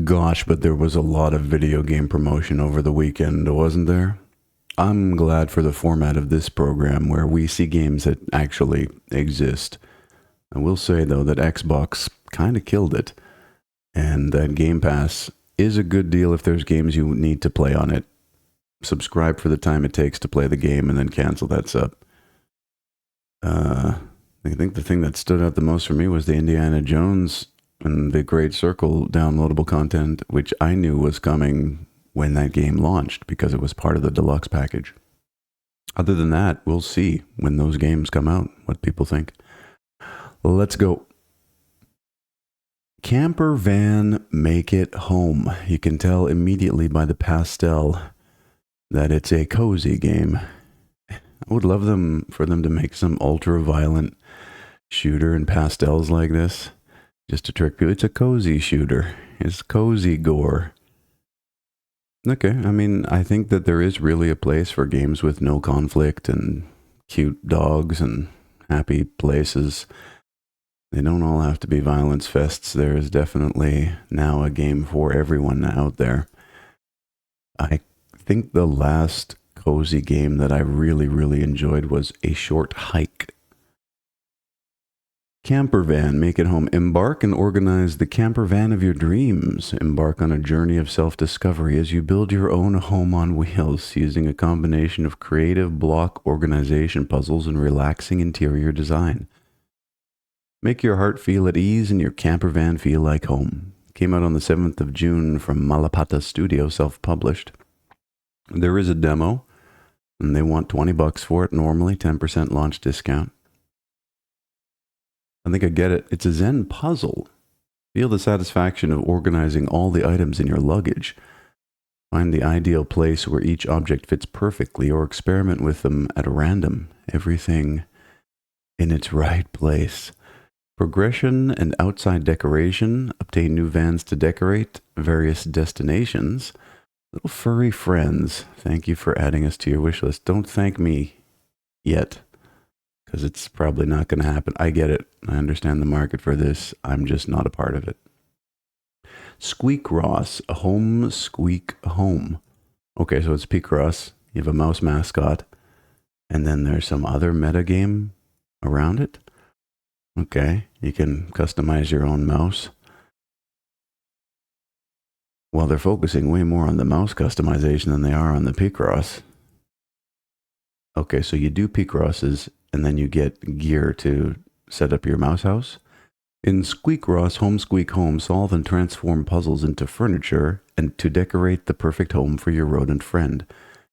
Gosh, but there was a lot of video game promotion over the weekend, wasn't there? I'm glad for the format of this program where we see games that actually exist. I will say, though, that Xbox kind of killed it, and that Game Pass is a good deal if there's games you need to play on it. Subscribe for the time it takes to play the game and then cancel that sub. I think the thing that stood out the most for me was the Indiana Jones and the Great Circle downloadable content, which I knew was coming when that game launched because it was part of the deluxe package. Other than that, we'll see when those games come out what people think. Let's go. Camper van make it home. You can tell immediately by the pastel that it's a cozy game. I would love for them to make some ultra violent shooter in pastels like this, just to trick people. It's a cozy shooter. It's cozy gore. Okay, I mean, I think that there is really a place for games with no conflict and cute dogs and happy places. They don't all have to be violence fests. There is definitely now a game for everyone out there. I think the last cozy game that I really, really enjoyed was A Short Hike. Camper van, make it home. Embark and organize the camper van of your dreams. Embark on a journey of self-discovery as you build your own home on wheels using a combination of creative block organization puzzles and relaxing interior design. Make your heart feel at ease and your camper van feel like home. Came out on the 7th of June from Malapata Studio, self-published. There is a demo, and they want $20 for it, normally 10% launch discount. I think I get it. It's a Zen puzzle. Feel the satisfaction of organizing all the items in your luggage. Find the ideal place where each object fits perfectly or experiment with them at random. Everything in its right place. Progression and outside decoration. Obtain new vans to decorate various destinations. Little furry friends. Thank you for adding us to your wish list. Don't thank me yet, because it's probably not going to happen. I get it. I understand the market for this. I'm just not a part of it. Squeak Ross, a home squeak home. Okay, so it's Picross. You have a mouse mascot, and then there's some other meta game around it. Okay, you can customize your own mouse. Well, they're focusing way more on the mouse customization than they are on the Picross. Okay, so you do Picrosses, and then you get gear to set up your mouse house. In Squeak Ross Home Squeak Home, solve and transform puzzles into furniture and to decorate the perfect home for your rodent friend.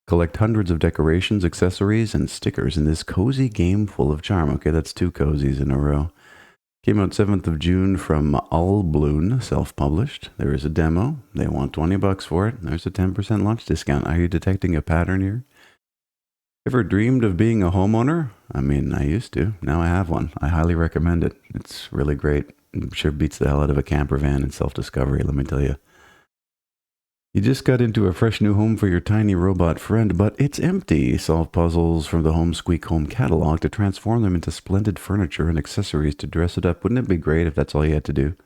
Collect hundreds of decorations, accessories, and stickers in this cozy game full of charm. Okay, that's 2 cozies in a row. Came out 7th of June from Allbloon, self-published. There is a demo. They want $20 for it. There's a 10% launch discount. Are you detecting a pattern here? Ever dreamed of being a homeowner? I mean, I used to. Now I have one. I highly recommend it. It's really great. It sure beats the hell out of a camper van and self-discovery, let me tell you. You just got into a fresh new home for your tiny robot friend, but it's empty. Solve puzzles from the Home Squeak Home catalog to transform them into splendid furniture and accessories to dress it up. Wouldn't it be great if that's all you had to do?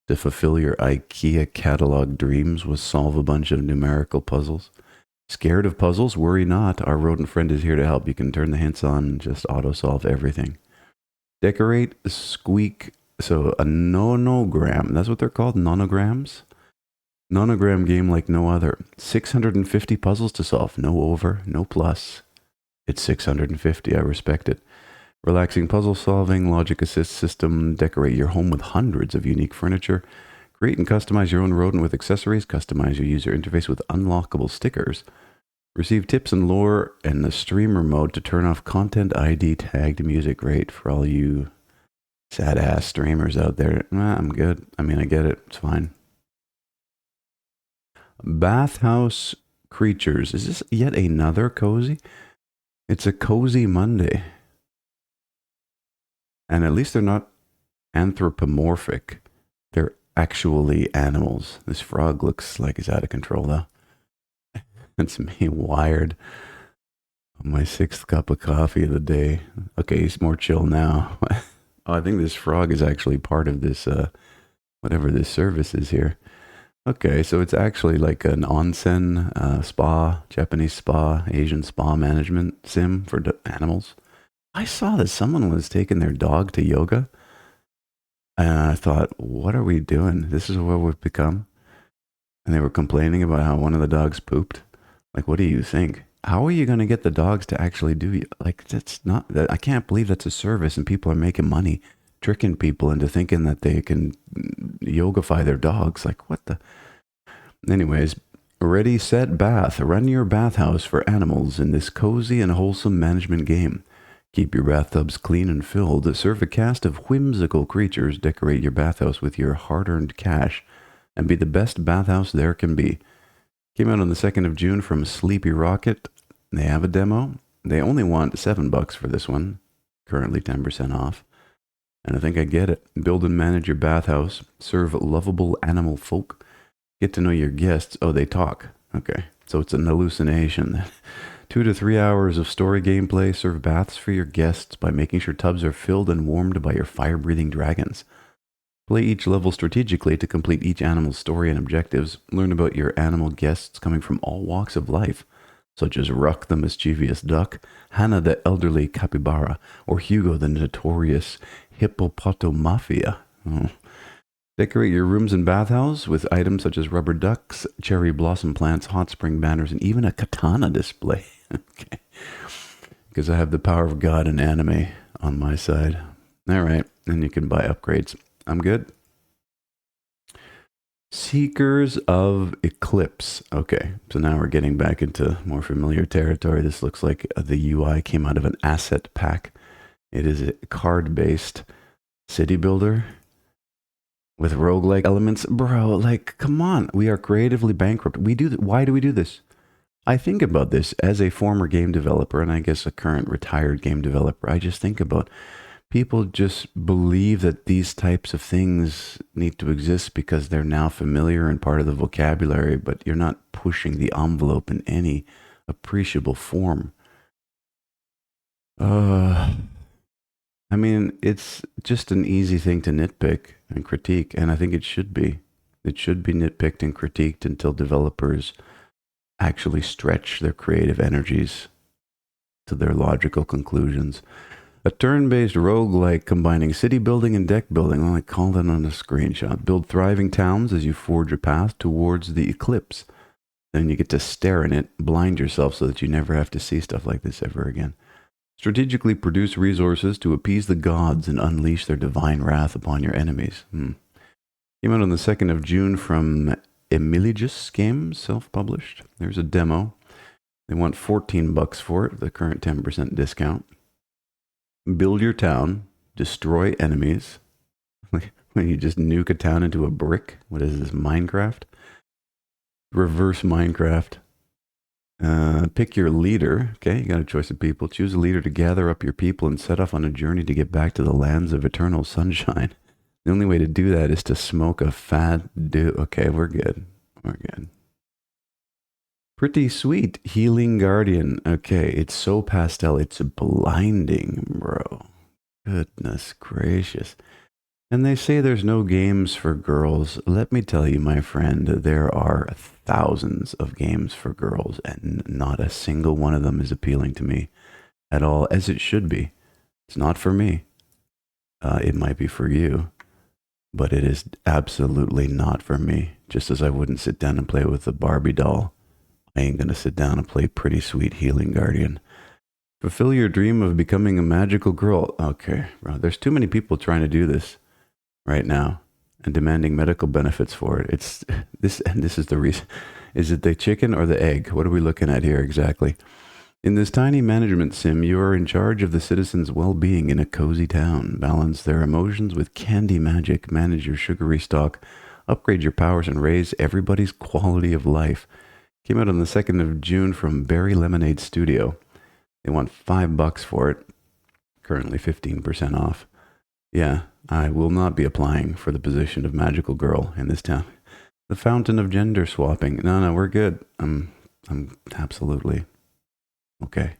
To fulfill your IKEA catalog dreams was solve a bunch of numerical puzzles. Scared of puzzles? Worry not. Our rodent friend is here to help. You can turn the hints on and just auto-solve everything. Decorate, squeak, so a nonogram. That's what they're called, nonograms? Nonogram game like no other. 650 puzzles to solve. No over, no plus. It's 650. I respect it. Relaxing puzzle solving, logic assist system. Decorate your home with hundreds of unique furniture. Create and customize your own rodent with accessories. Customize your user interface with unlockable stickers. Receive tips and lore and the streamer mode to turn off content ID tagged music. Great for all you sad ass streamers out there. I'm good. I mean, I get it. It's fine. Bathhouse Creatures. Is this yet another cozy? It's a cozy Monday. And at least they're not anthropomorphic. They're actually animals. This frog looks like he's out of control, though. It's me wired on my 6th cup of coffee of the day. Okay, he's more chill now. Oh, I think this frog is actually part of this, whatever this service is here. Okay, so it's actually like an onsen spa, Japanese spa, Asian spa management sim for animals. I saw that someone was taking their dog to yoga, and I thought, what are we doing? This is what we've become. And they were complaining about how one of the dogs pooped. Like, what do you think? How are you going to get the dogs to actually do like that's not that I can't believe that's a service and people are making money tricking people into thinking that they can yogify their dogs. Like what the anyways, ready set bath. Run your bathhouse for animals in this cozy and wholesome management game. Keep your bathtubs clean and filled. Serve a cast of whimsical creatures. Decorate your bathhouse with your hard-earned cash and be the best bathhouse there can be. Came out on the 2nd of June from Sleepy Rocket. They have a demo. They only want $7 for this one. Currently 10% off. And I think I get it. Build and manage your bathhouse. Serve lovable animal folk. Get to know your guests. Oh, they talk. Okay. So it's an hallucination. 2 to 3 hours of story gameplay. Serve baths for your guests by making sure tubs are filled and warmed by your fire-breathing dragons. Play each level strategically to complete each animal's story and objectives. Learn about your animal guests coming from all walks of life, such as Ruck the mischievous duck, Hannah the elderly capybara, or Hugo the notorious hippopotamafia. Oh. Decorate your rooms and bathhouse with items such as rubber ducks, cherry blossom plants, hot spring banners, and even a katana display. Okay. Because I have the power of God and anime on my side. All right. And you can buy upgrades. I'm good. Seekers of Eclipse. Okay, so now we're getting back into more familiar territory. This looks like the UI came out of an asset pack. It is a card-based city builder with roguelike elements. Bro, like, come on. We are creatively bankrupt. Why do we do this? I think about this as a former game developer, and I guess a current retired game developer. I just think about people just believe that these types of things need to exist because they're now familiar and part of the vocabulary, but you're not pushing the envelope in any appreciable form. I mean, it's just an easy thing to nitpick and critique, and I think it should be. It should be nitpicked and critiqued until developers actually stretch their creative energies to their logical conclusions. A turn-based roguelike combining city building and deck building. Oh, I called it on a screenshot. Build thriving towns as you forge a path towards the eclipse. Then you get to stare in it, blind yourself so that you never have to see stuff like this ever again. Strategically produce resources to appease the gods and unleash their divine wrath upon your enemies. Came out on the 2nd of June from Emiligus Games, self-published. There's a demo. They want $14 for it, the current 10% discount. Build your town, destroy enemies. When you just nuke a town into a brick. What is this, Minecraft? Reverse Minecraft. Pick your leader. Okay, you got a choice of people. Choose a leader to gather up your people and set off on a journey to get back to the lands of eternal sunshine. The only way to do that is to smoke a fat do. Okay, we're good. We're good. Pretty sweet. Healing Guardian. Okay, it's so pastel. It's blinding, bro. Goodness gracious. And they say there's no games for girls. Let me tell you, my friend, there are thousands of games for girls, and not a single one of them is appealing to me at all, as it should be. It's not for me. It might be for you, but it is absolutely not for me. Just as I wouldn't sit down and play with a Barbie doll, I ain't going to sit down and play Pretty Sweet Healing Guardian. Fulfill your dream of becoming a magical girl. Okay, bro, there's too many people trying to do this right now and demanding medical benefits for it. It's this, and this is the reason. Is it the chicken or the egg? What are we looking at here exactly? In this tiny management sim, you are in charge of the citizens' well-being in a cozy town. Balance their emotions with candy magic. Manage your sugary stock. Upgrade your powers and raise everybody's quality of life. Came out on the 2nd of June from Berry Lemonade Studio. They want $5 for it. Currently 15% off. Yeah, I will not be applying for the position of magical girl in this town. The fountain of gender swapping. No, we're good. I'm absolutely okay.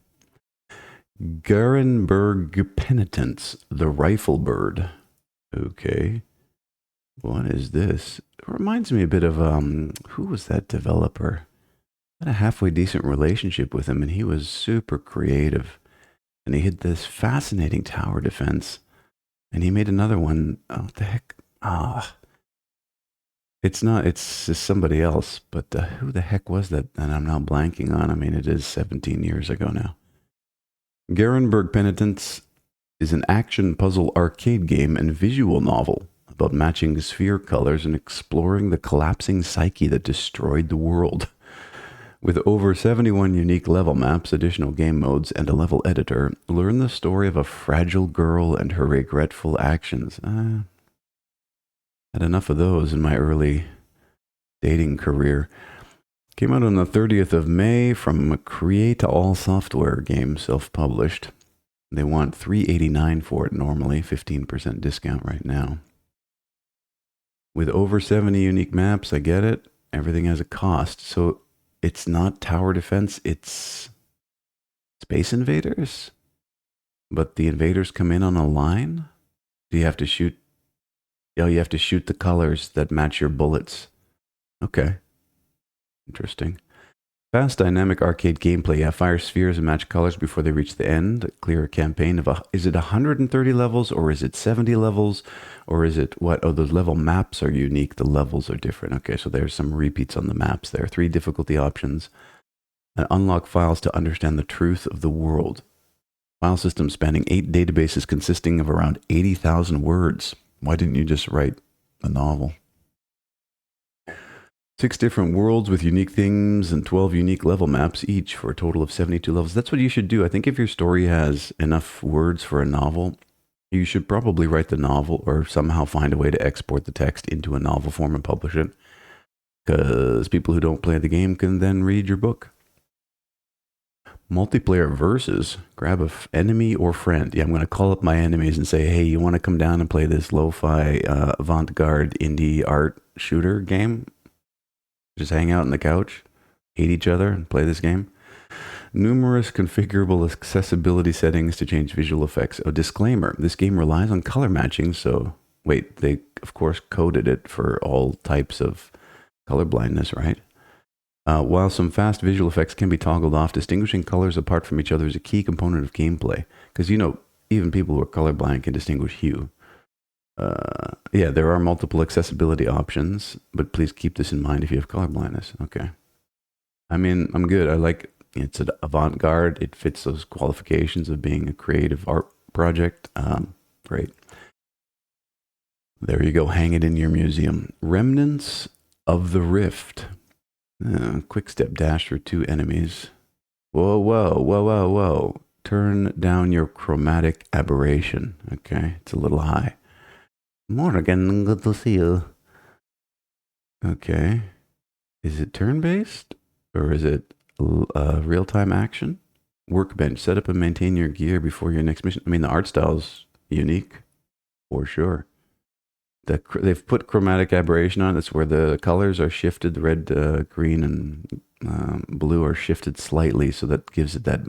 Garenberg Penitence, the Rifle Bird. Okay. What is this? It reminds me a bit of who was that developer? I had a halfway decent relationship with him, and he was super creative. And he had this fascinating tower defense. And he made another one. Oh, what the heck? Ah, it's not. It's just somebody else. But who the heck was that? And I'm now blanking on. I mean, it is 17 years ago now. Garenberg Penitence is an action puzzle arcade game and visual novel about matching sphere colors and exploring the collapsing psyche that destroyed the world. With over 71 unique level maps, additional game modes, and a level editor, learn the story of a fragile girl and her regretful actions. Had enough of those in my early dating career. Came out on the 30th of May from Create All Software Games, self-published. They want $3.89 for it normally, 15% discount right now. With over 70 unique maps, I get it. Everything has a cost. So it's not tower defense, it's Space Invaders? But the invaders come in on a line? Do you have to shoot? Oh, you have to shoot the colors that match your bullets. Okay. Interesting. Fast dynamic arcade gameplay. Yeah, fire spheres and match colors before they reach the end. Clear a campaign of is it 130 levels or is it 70 levels or is it what? Oh, those level maps are unique. The levels are different. Okay, so there's some repeats on the maps there. 3 difficulty options. And unlock files to understand the truth of the world. File system spanning 8 databases consisting of around 80,000 words. Why didn't you just write a novel? 6 different worlds with unique themes and 12 unique level maps each for a total of 72 levels. That's what you should do. I think if your story has enough words for a novel, you should probably write the novel or somehow find a way to export the text into a novel form and publish it. Because people who don't play the game can then read your book. Multiplayer versus, grab a enemy or friend. Yeah, I'm going to call up my enemies and say, hey, you want to come down and play this lo-fi avant-garde indie art shooter game? Just hang out on the couch, hate each other, and play this game. Numerous configurable accessibility settings to change visual effects. A disclaimer, this game relies on color matching, so wait, they of course coded it for all types of color blindness, right? While some fast visual effects can be toggled off, distinguishing colors apart from each other is a key component of gameplay. Because, you know, even people who are colorblind can distinguish hue. Yeah, there are multiple accessibility options, but please keep this in mind if you have color blindness. Okay. I mean, I'm good. I like it's an avant-garde. It fits those qualifications of being a creative art project. Great. There you go. Hang it in your museum. Remnants of the Rift. Quick step dash for 2 enemies. Whoa, whoa, whoa, whoa, whoa. Turn down your chromatic aberration. Okay, it's a little high. Morgan, good to see you. Okay. Is it turn-based? Or is it real-time action? Workbench. Set up and maintain your gear before your next mission. I mean, the art style's unique, for sure. They've put chromatic aberration on. That's where the colors are shifted. The red, green, and blue are shifted slightly, so that gives it that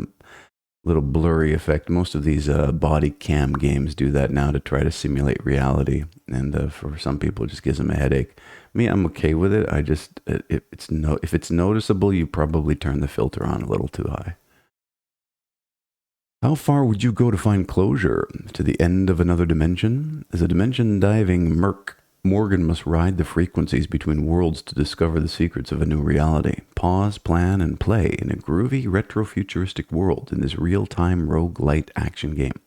little blurry effect. Most of these body cam games do that now to try to simulate reality, and for some people, it just gives them a headache. Me, I'm okay with it. I just if it's noticeable, you probably turn the filter on a little too high. How far would you go to find closure? To the end of another dimension? As a dimension diving merc, Morgan must ride the frequencies between worlds to discover the secrets of a new reality. Pause, plan, and play in a groovy retro-futuristic world in this real-time roguelite action game.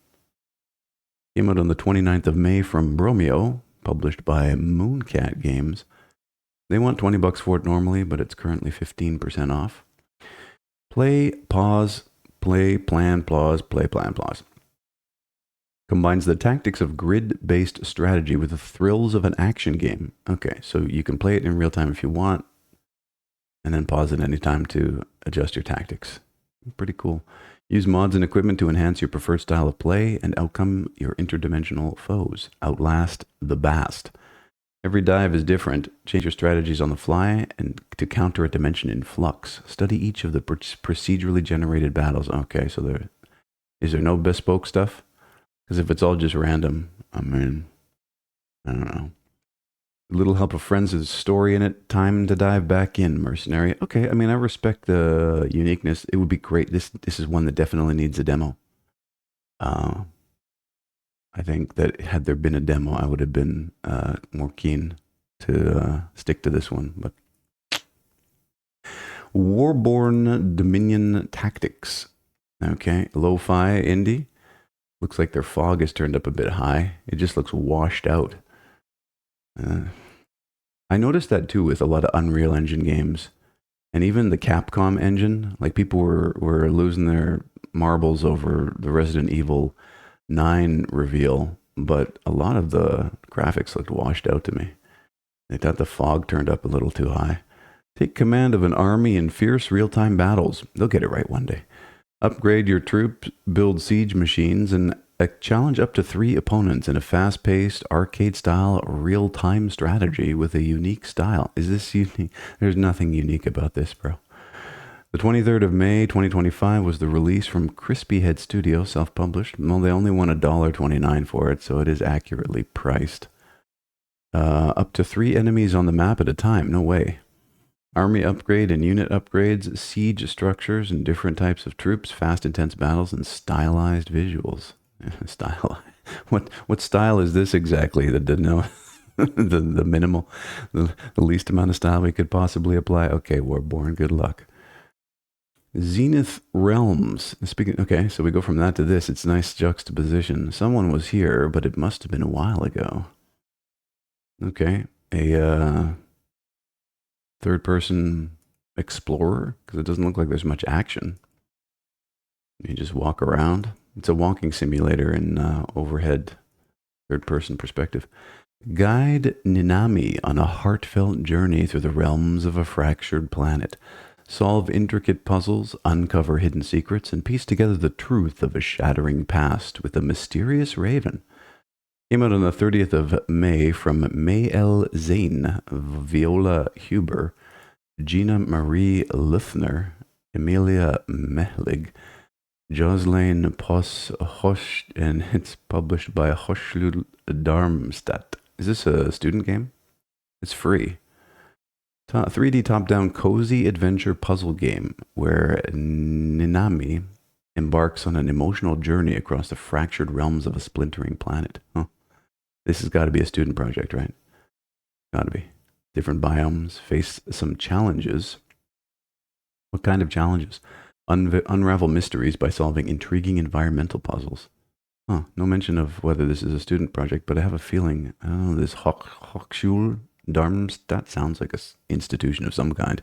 Came out on the 29th of May from Bromeo, published by Mooncat Games. They want $20 for it normally, but it's currently 15% off. Play, pause, play, plan, pause, play, plan, pause. Combines the tactics of grid-based strategy with the thrills of an action game. Okay, so you can play it in real time if you want, and then pause at any time to adjust your tactics. Pretty cool. Use mods and equipment to enhance your preferred style of play and outcome your interdimensional foes. Outlast the Bast. Every dive is different. Change your strategies on the fly and to counter a dimension in flux. Study each of the procedurally generated battles. Okay, so is there no bespoke stuff? Because if it's all just random, I mean, I don't know. Little help of friends, there's a story in it. Time to dive back in, mercenary. Okay, I mean, I respect the uniqueness. It would be great. This is one that definitely needs a demo. Uh, I think that had there been a demo, I would have been more keen to stick to this one. But Warborn Dominion Tactics. Okay, lo-fi indie. Looks like their fog is turned up a bit high. It just looks washed out. I noticed that too with a lot of Unreal Engine games. And even the Capcom engine, like people were losing their marbles over the Resident Evil 9 reveal, but a lot of the graphics looked washed out to me. They thought the fog turned up a little too high. Take command of an army in fierce real-time battles. They'll get it right one day. Upgrade your troops, build siege machines, and challenge up to 3 opponents in a fast-paced, arcade-style, real-time strategy with a unique style. Is this unique? There's nothing unique about this, bro. The 23rd of May, 2025 was the release from Crispy Head Studio, self-published. Well, they only want $1.29 for it, so it is accurately priced. Up to 3 enemies on the map at a time. No way. Army upgrade and unit upgrades, siege structures and different types of troops, fast, intense battles, and stylized visuals. Style. What style is this exactly? The minimal, the least amount of style we could possibly apply. Okay, Warborn, good luck. Zenith Realms. Speaking. Okay, so we go from that to this. It's nice juxtaposition. Someone was here, but it must have been a while ago. Okay, a third-person explorer, because it doesn't look like there's much action. You just walk around. It's a walking simulator in overhead third-person perspective. Guide Ninami on a heartfelt journey through the realms of a fractured planet. Solve intricate puzzles, uncover hidden secrets, and piece together the truth of a shattering past with a mysterious raven. Came out on the 30th of May from Mael Zane, Viola Huber, Gina Marie Lüthner, Emilia Mehlig, Joslain Poss-Hosch, and it's published by Hochschule Darmstadt. Is this a student game? It's free. 3D top-down cozy adventure puzzle game where Ninami embarks on an emotional journey across the fractured realms of a splintering planet. Huh. This has got to be a student project, right? Got to be. Different biomes, face some challenges. What kind of challenges? Unravel mysteries by solving intriguing environmental puzzles. Huh, no mention of whether this is a student project, but I have a feeling, I don't know, this Hochschule Darmstadt sounds like an institution of some kind.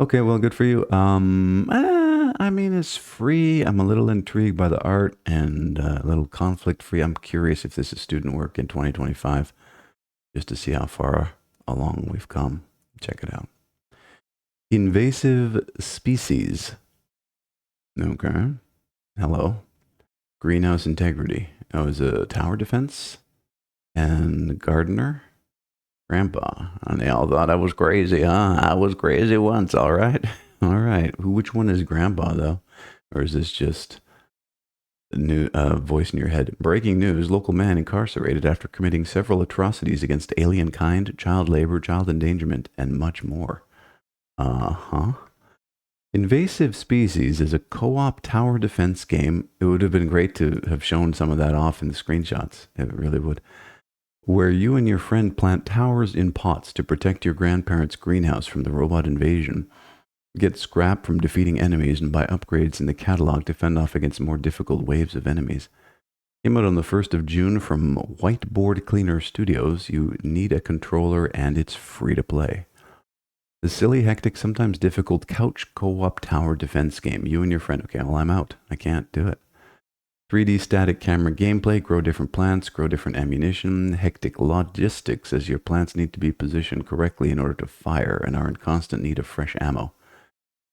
Okay, well, good for you. I mean, it's free. I'm a little intrigued by the art and a little conflict free. I'm curious if this is student work in 2025, just to see how far along we've come. Check it out. Invasive species. Okay. Hello. Greenhouse integrity. Oh, is it a tower defense? And gardener? Grandpa. And they all thought I was crazy, huh? I was crazy once, all right? All right. Which one is Grandpa, though? Or is this just a new voice in your head? Breaking news. Local man incarcerated after committing several atrocities against alien kind, child labor, child endangerment, and much more. Uh-huh. Invasive Species is a co-op tower defense game. It would have been great to have shown some of that off in the screenshots. It really would. Where you and your friend plant towers in pots to protect your grandparents' greenhouse from the robot invasion. Get scrap from defeating enemies and buy upgrades in the catalog to fend off against more difficult waves of enemies. Came out on the 1st of June from Whiteboard Cleaner Studios. You need a controller and it's free to play. The silly, hectic, sometimes difficult couch co-op tower defense game. You and your friend. Okay, well, I'm out. I can't do it. 3D static camera gameplay, grow different plants, grow different ammunition, hectic logistics as your plants need to be positioned correctly in order to fire and are in constant need of fresh ammo.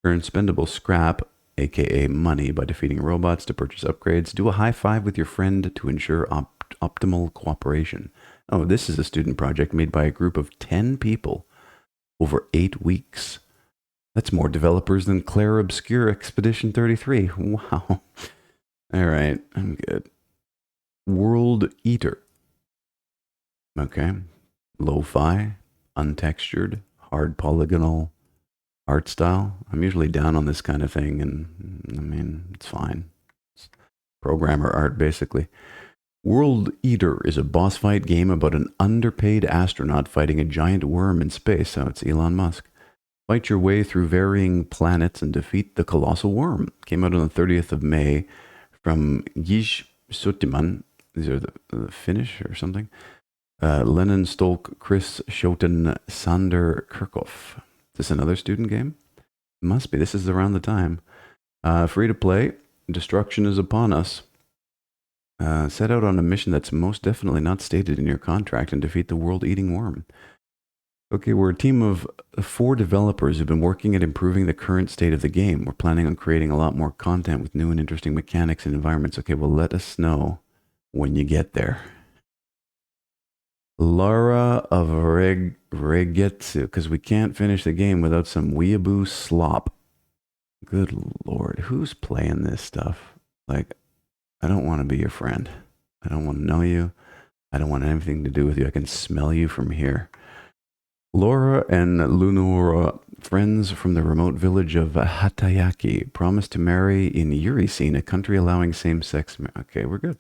Earn spendable scrap, aka money, by defeating robots to purchase upgrades. Do a high five with your friend to ensure optimal cooperation. Oh, this is a student project made by a group of 10 people over 8 weeks. That's more developers than Claire Obscure Expedition 33. Wow. All right, I'm good. World Eater. Okay. lo-fi, untextured, hard polygonal art style. I'm usually down on this kind of thing, and I mean, it's fine. It's programmer art, basically. World Eater is a boss fight game about an underpaid astronaut fighting a giant worm in space. So it's Elon Musk. Fight your way through varying planets and defeat the colossal worm. Came out on the 30th of May from Gish Sutiman. These are the Finnish or something. Lennon Stolk, Chris Schoten, Sander Kirchhoff. Is this another student game? Must be. This is around the time. Free to play. Destruction is upon us. Set out on a mission that's most definitely not stated in your contract and defeat the world-eating worm. Okay, we're a team of 4 developers who've been working at improving the current state of the game. We're planning on creating a lot more content with new and interesting mechanics and environments. Okay, well, let us know when you get there. Lara of Regetsu, because we can't finish the game without some weeaboo slop. Good Lord, who's playing this stuff? Like, I don't want to be your friend. I don't want to know you. I don't want anything to do with you. I can smell you from here. Laura and Lunora, friends from the remote village of Hatayaki, promised to marry in Urisine, a country allowing same-sex marriage. Okay, we're good.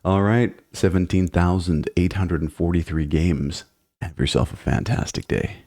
All right, 17,843 games. Have yourself a fantastic day.